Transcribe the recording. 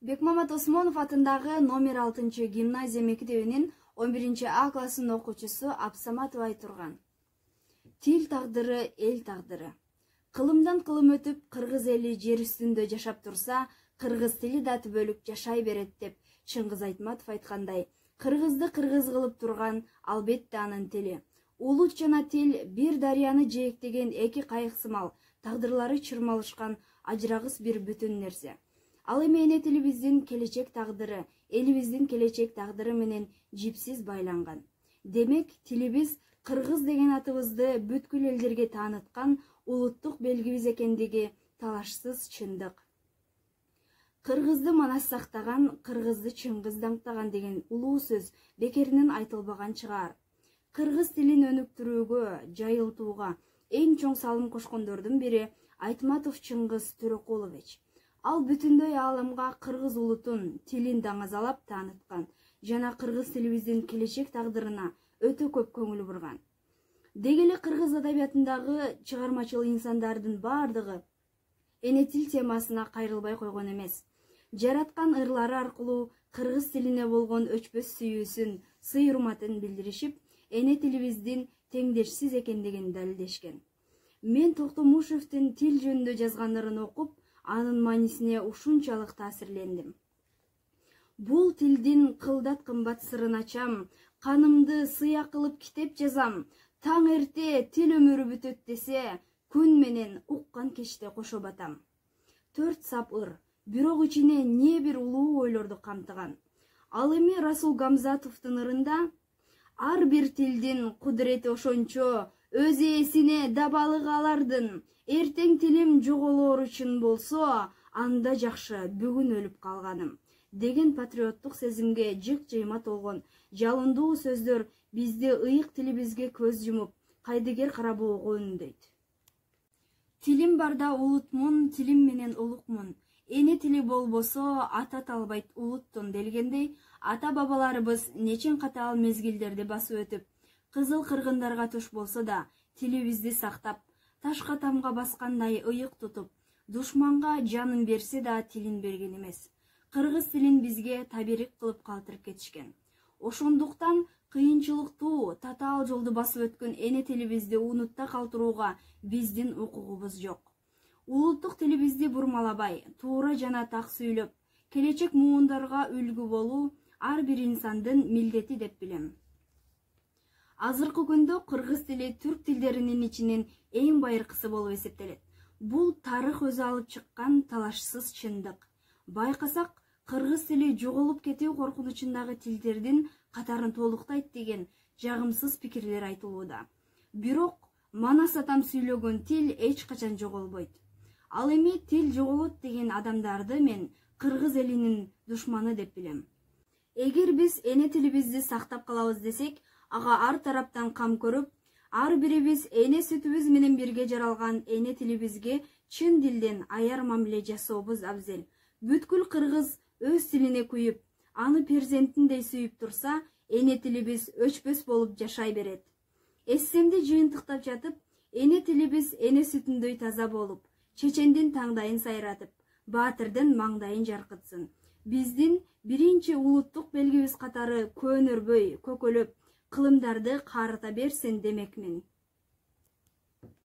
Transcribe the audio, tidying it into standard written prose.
Бекмамат Осмонов атындагы номер 6 гимназия мектебинин 11А классынын окуучусу Абсаматова айтурган. Тил тагдыры, эл тагдыры. Кылымдан кылым өтүп, кыргыз эли жер үстүндө жашап турса, кыргыз тили да түбөлүк жашай берет деп Чыңгыз Айтматов айткандай, кыргызды кыргыз кылып турган албетте анын тили. Улут жана тил бир дарыяны жээктеген эки кайык сымал, тагдырлары чырмалышкан ажырагыс бир бүтүн нерсе. Ал эми эне тилибиздин келечек тагдыры, элибиздин келечек тагдыры менен жипсиз байланган. Демек, тилибиз кыргыз деген атыбызды бүткүл элдерге тааныткан улуттук белгибиз экендиги талашсыз чындык. Кыргызды манас сактаган, кыргызды Чыңгыз даңктаган деген улуу сөз бекеринен айтылбаган чыгар. Кыргыз тилин өнүктүрүүгө, жайылтууга эң чоң салым кошкондордун бири Айтматов Чыңгыз Төрөкулович. Ал бүтүндөй ааламга кыргыз улутун, тилин даңазалап тааныткан жана кыргыз тилибиздин келечек тагдырына өтө көп көңүл бурган. Деги эле кыргыз адабиятындагы чыгармачыл инсандардын бардыгы эне тил темасына кайрылбай койгон эмес. Жараткан ырлары аркылуу кыргыз тилине болгон өчпөс сүйүүсүн, сый-урматын билдиришип, эне тилибиздин теңдешсиз экендигин далилдешкен. Мен Токтомушевдин тил жөнүндө жазганларын окуп, анын маанисине ушунчалык таасирлендим. Бул тилдин кылдат кымбат сырын ачам, канымды сыя кылып китеп жазам, таң эрте тил өмүрү бүтөт десе, күн менен уккан кечте кошо батам. 4 сап ыр, бирок ичине не бир улуу ойлорду камтыган. Ал эми Расул Гамзатовдун ырында ар бир тилдин кудурети ошончо, өз ээсине дабалык алардын, эртең тилим жоголоор үчүн болсо, анда жакшы бүгүн өлүп калганым деген патриоттук сезимге жык-жыйма толгон жалындуу сөздөр бизди ыйык тилибизге көз жумуп, кайдыгер карабоого үндөйт. Тилим барда улутмун, тилим менен улукмун. Эне тили болбосо ата талбайт улуттун делгендей, ата-бабаларыбыз нечен катаал мезгилдерди басып өтүп, кызыл кыргындарга туш болсо да, тилибизди сактап, ташка тамга баскандай ыйык тутуп, душманга жанын берсе да тилин берген эмес. Кыргыз тилин бизге табирик кылып калтырып кетишкен. Ошондуктан кыйынчылыктуу, татаал жолду басып өткөн эне тилибизди унутта калтырууга биздин укугубуз жок. Улуттук тилибизди бурмалабай, туура жана так сүйлөп, келечек муундарга үлгү болуу ар бир инсандын милдети деп билем. Азыркы күндө кыргыз тили түрк тилдеринин ичинен эң байыркысы болуп эсептелет. Бул тарых өзү алып чыккан талашсыз чындык. Байкасак, кыргыз тили жоголуп кетүү коркунучундагы тилдердин катарын толуктайт деген жагымсыз пикирлер айтылууда. Бирок манас атам сүйлөгөн тил эч качан жоголбойт. Ал эми тил жоголот деген адамдарды мен кыргыз элинин душманы деп билем. Эгер биз эне тилибизди сактап калабыз десек, ага ар тараптан кам көрүп, ар бирибиз эне сүтүбүз менен бирге жаралган эне тилибизге чын дилден аяр мамиле жасообуз абзел. Бүткүл кыргыз өз тилине күйүп, аны перзентиндей сүйүп турса, эне тилибиз өчпөс болуп жашай берет. Эссемди жыйынтыктап жатып, эне тилибиз эне сүтүндөй таза болуп, чечендин таңдайын сайратып, баатырдын маңдайын жаркытсын. Биздин биринчи улуттук белгибиз катары көөнөрбөй, көкөлөп, кылымдарды карыта берсин демекмин.